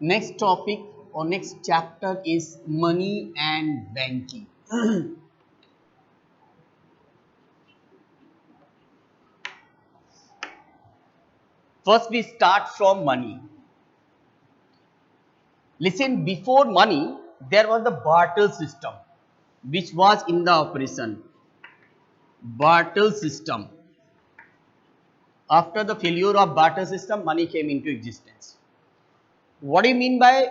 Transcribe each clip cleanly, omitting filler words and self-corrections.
Next topic or next chapter is money and banking. First, we start from money. Listen, before money, there was the barter system, which was in the operation. Barter system. After the failure of barter system, money came into existence. What do you mean by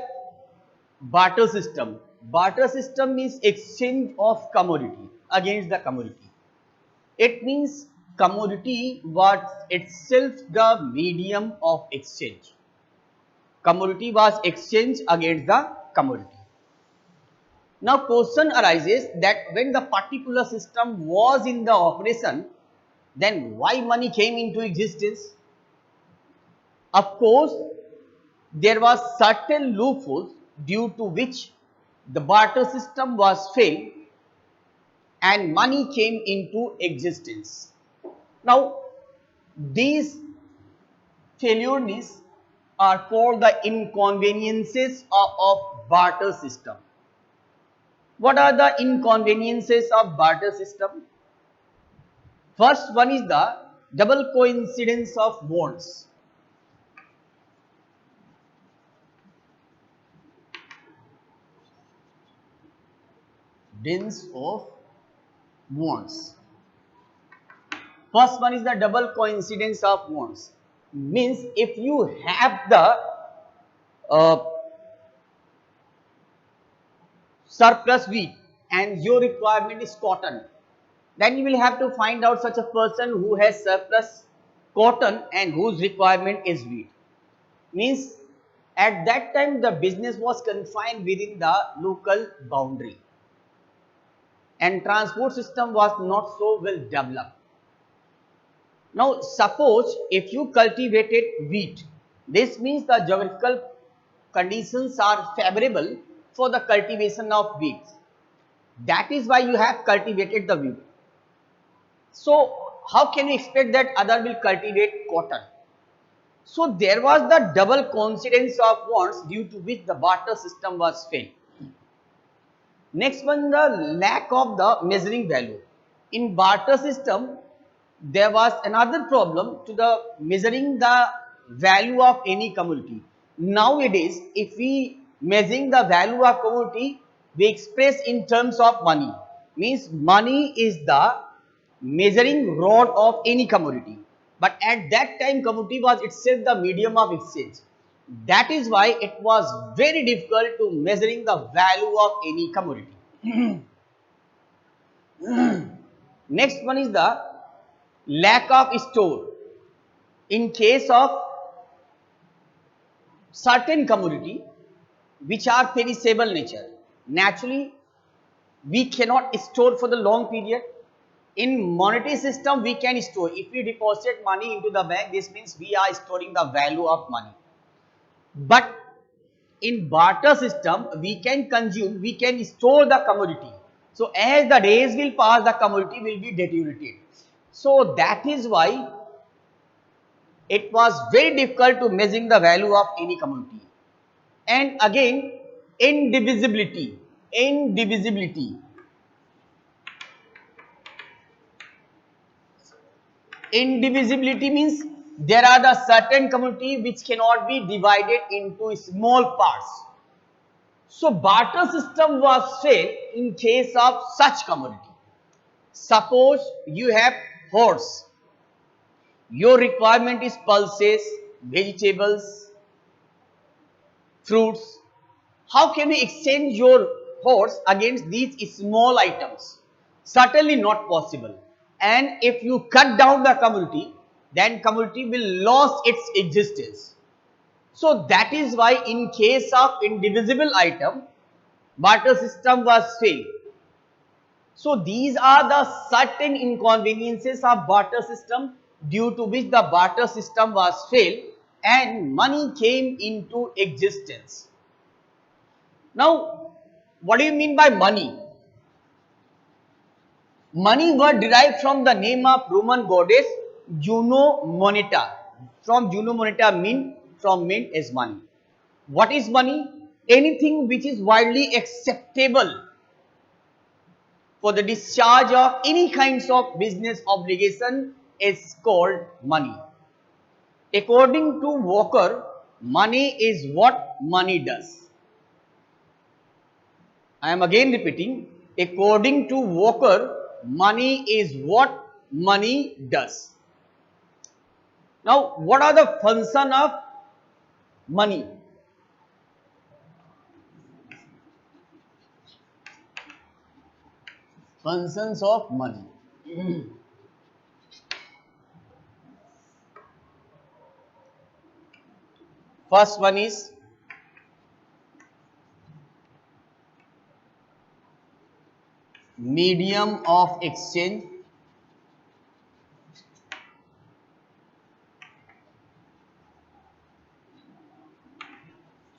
barter system? Barter system means exchange of commodity against the commodity. It means commodity was itself the medium of exchange. Commodity was exchanged against the commodity. Now question arises that when the particular system was in the operation, then why money came into existence? Of course, there was certain loopholes due to which the barter system was failed and money came into existence. Now, these failures are called the inconveniences of barter system. What are the inconveniences of barter system? First one is the double coincidence of wants. Dense of wants. First one is the double coincidence of wants. Means if you have the uh, surplus wheat and your requirement is cotton, then you will have to find out such a person who has surplus cotton and whose requirement is wheat. Means at that time the business was confined within the local boundary and transport system was not so well developed. Now suppose if you cultivated wheat, this means the geographical conditions are favorable for the cultivation of wheat. That is why you have cultivated the wheat. So how can you expect that other will cultivate cotton? So there was the double coincidence of wants due to which the barter system was failed. Next one, the lack of the measuring value. In barter system, there was another problem to the measuring the value of any commodity. Nowadays, if we measuring the value of commodity, we express in terms of money. Means money is the measuring rod of any commodity. But at that time, commodity was itself the medium of exchange. That is why it was very difficult to measuring the value of any commodity. Next one is the lack of store. In case of certain commodity which are perishable nature, naturally we cannot store for the long period. In monetary system we can store. If we deposit money into the bank, this means we are storing the value of money. But in barter system we can consume, we can store the commodity. So as the days will pass, the commodity will be deteriorated. So that is why it was very difficult to measuring the value of any commodity. And again, indivisibility. Indivisibility. Indivisibility means there are the certain commodity which cannot be divided into small parts. So barter system was failed in case of such commodity. Suppose you have horse. Your requirement is pulses, vegetables, fruits. How can we exchange your horse against these small items? Certainly not possible. And if you cut down the commodity, then commodity will lose its existence. So that is why in case of indivisible item, barter system was failed. So these are the certain inconveniences of barter system due to which the barter system was failed and money came into existence. Now, what do you mean by money? Money were derived from the name of Roman goddess Juno Moneta. From Juno Moneta, mean from mint is money. What is money? Anything which is widely acceptable for the discharge of any kinds of business obligation is called money. According to Walker, money is what money does. I am again repeating, according to Walker, money is what money does. Now, what are the function of money? Functions of money. First one is medium of exchange.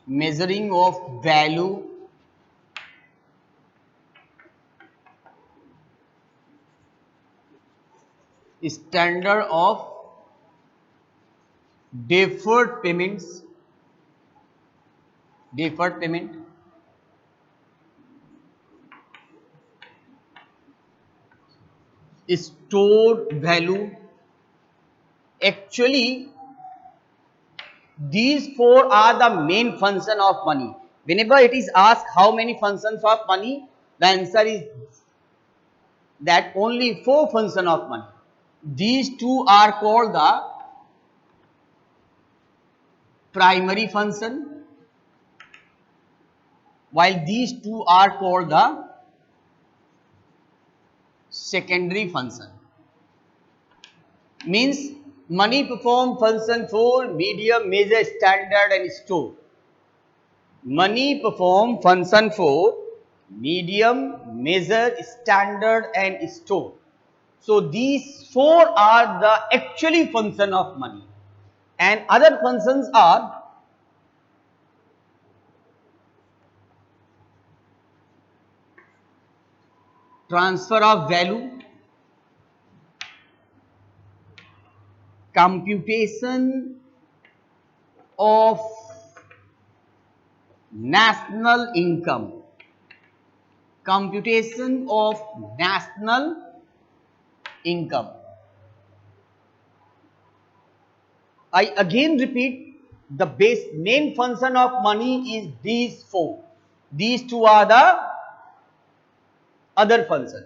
Measuring of value, standard of deferred payments, deferred payment, stored value. Actually, these four are the main function of money. Whenever it is asked how many functions of money, the answer is that only four functions of money. These two are called the primary function, while these two are called the secondary function. Means money perform function for medium, measure, standard and store. Money perform function for medium, measure, standard and store. So these four are the actually function of money, and other functions are transfer of value, computation of national income, computation of national income. I again repeat, the main function of money is these four. These two are the other function.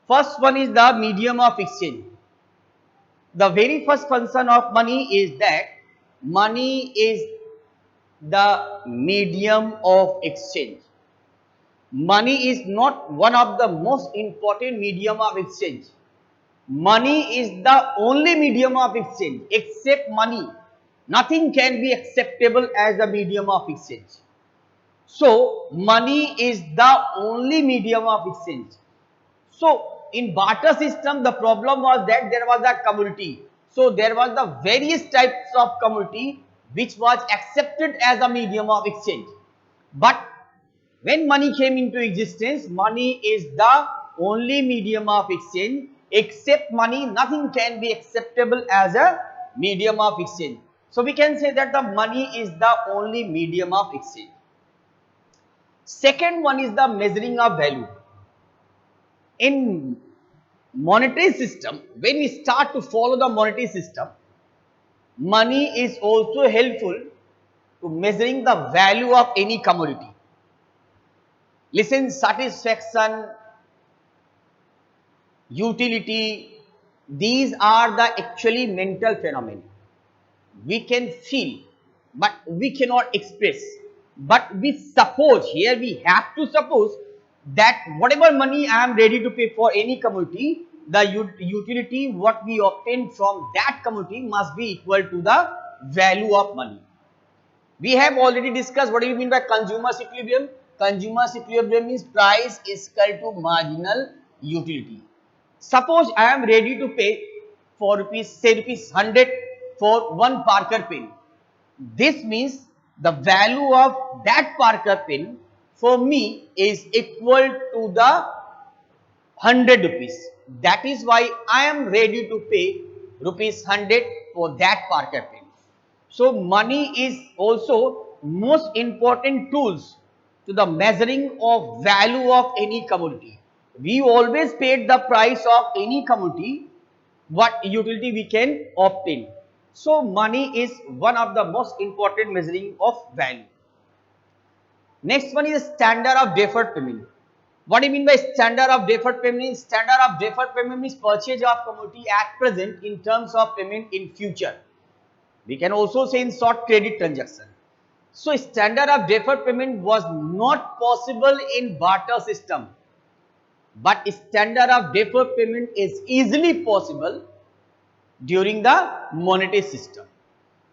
First one is the medium of exchange. The very first function of money is that money is the medium of exchange. Money is not one of the most important medium of exchange. Money is the only medium of exchange. Except money, nothing can be acceptable as a medium of exchange. So, money is the only medium of exchange. So, in barter system, the problem was that there was a commodity. So, there was the various types of commodity which was accepted as a medium of exchange. But when money came into existence, money is the only medium of exchange. Except money, nothing can be acceptable as a medium of exchange. So, we can say that the money is the only medium of exchange. Second one is the measuring of value. In monetary system, when we start to follow the monetary system, money is also helpful to measuring the value of any commodity. Listen, satisfaction, utility, these are the actually mental phenomena. We can feel, but we cannot express. But we suppose, here we have to suppose that whatever money I am ready to pay for any commodity, the utility what we obtain from that commodity must be equal to the value of money. We have already discussed what do you mean by consumer's equilibrium. Consumer's equilibrium means price is equal to marginal utility. Suppose I am ready to pay for rupees, say rupees 100 for one Parker pen. This means the value of that Parker pen for me is equal to the 100 rupees. that is why I am ready to pay rupees 100 for that Parker pen. So money is also most important tools to the measuring of value of any commodity. We always paid the price of any commodity, what utility we can obtain. So money is one of the most important measuring of value. Next one is standard of deferred payment. What do you mean by standard of deferred payment? Standard of deferred payment means purchase of commodity at present in terms of payment in future. We can also say in short credit transaction. So standard of deferred payment was not possible in barter system, but standard of deferred payment is easily possible during the monetary system.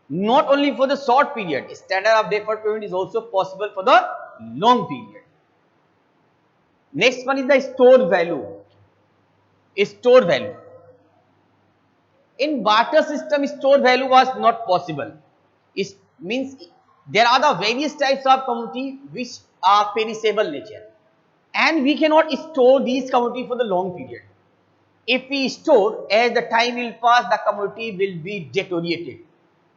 Not only for the short period, standard of deferred payment is also possible for the long period. Next one is the stored value. Stored value. In barter system, stored value was not possible. It means there are the various types of commodity which are perishable nature, and we cannot store these commodity for the long period. If we store, as the time will pass, the commodity will be deteriorated.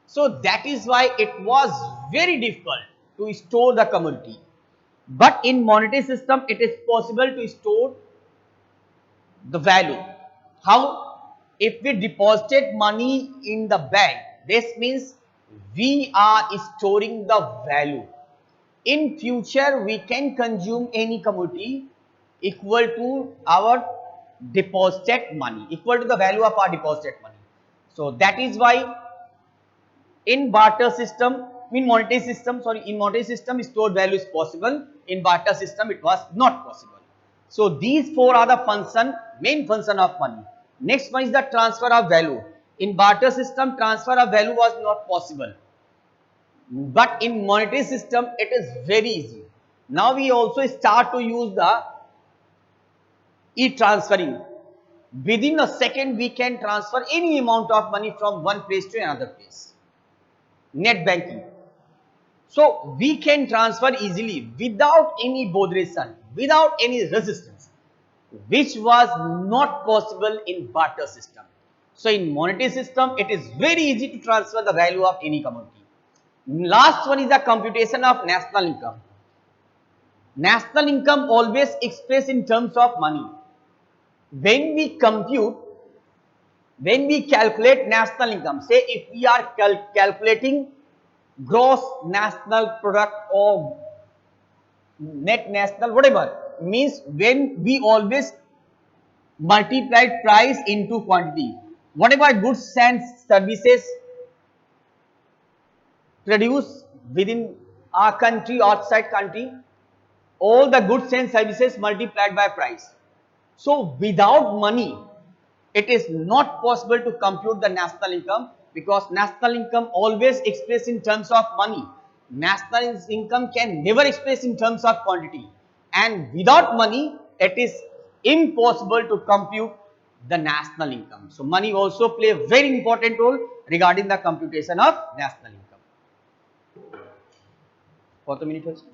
So that is why it was very difficult to store the commodity. But in monetary system, it is possible to store the value. How? If we deposit money in the bank, this means we are storing the value. In future, we can consume any commodity equal to our deposit money, equal to the value of our deposit money. So that is why in barter system, in monetary system, stored value is possible. In barter system, it was not possible. So these four are the main function of money. Next one is the transfer of value. In barter system, transfer of value was not possible, but in monetary system, it is very easy. Now we also start to use the e-transferring. Within a second, we can transfer any amount of money from one place to another place. Net banking. So we can transfer easily without any botheration, without any resistance, which was not possible in barter system. So in monetary system, it is very easy to transfer the value of any commodity. Last one is the computation of national income. National income always expressed in terms of money. When we calculate national income, say if we are calculating gross national product or net national, whatever, means when we always multiply price into quantity. Whatever goods and services produced within our country, outside country, all the goods and services multiplied by price. So without money, it is not possible to compute the national income, because national income always expressed in terms of money. National income can never express in terms of quantity, and without money, it is impossible to compute the national income. So money also play a very important role regarding the computation of national income. কত minute হয়েছে?